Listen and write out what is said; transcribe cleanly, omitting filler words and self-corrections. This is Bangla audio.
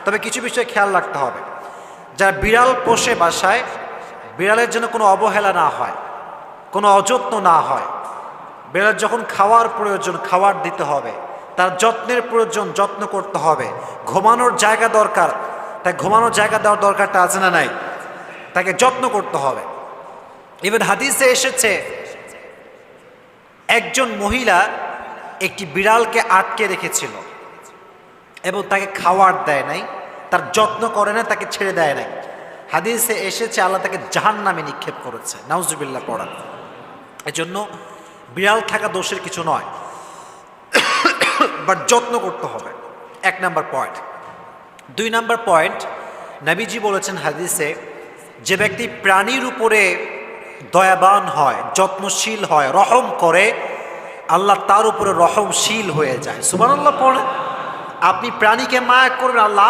তবে কিছু বিষয় খেয়াল রাখতে হবে। যারা বিড়াল পোষে বাসায়, বিড়ালের জন্য কোনো অবহেলা না হয়, কোনো অযত্ন না হয়। বিড়াল যখন খাওয়ার প্রয়োজন খাবার দিতে হবে, তার যত্নের প্রয়োজন যত্ন করতে হবে। ঘুমানোর জায়গা দরকার, তাই ঘুমানোর জায়গা দেওয়ার দরকারটা আছে না নাই? তাকে যত্ন করতে হবে। ইভেন হাদিসে এসেছে একজন মহিলা একটি বিড়ালকে আটকে রেখেছিল এবং তাকে খাওয়ার দেয় নাই, তার যত্ন করে না, তাকে ছেড়ে দেয় নাই। হাদিসে এসেছে আল্লাহ তাকে জাহান্নামে নিক্ষেপ করেছে, নাউজুবিল্লাহ পড়ান। এজন্য বিড়াল থাকা দোষের কিছু নয়, বাট যত্ন করতে হবে, 1 নাম্বার পয়েন্ট। 2 নাম্বার পয়েন্ট, নবীজি বলেছেন হাদিসে, যে ব্যক্তি প্রাণীর উপরে দয়াবান হয়, যত্নশীল হয়, রহম করে, আল্লাহ তার উপরে রহমশীল হয়ে যায়। সুবহানাল্লাহ পড়েন। আপনি প্রাণীকে মায়া করবেন, আল্লাহ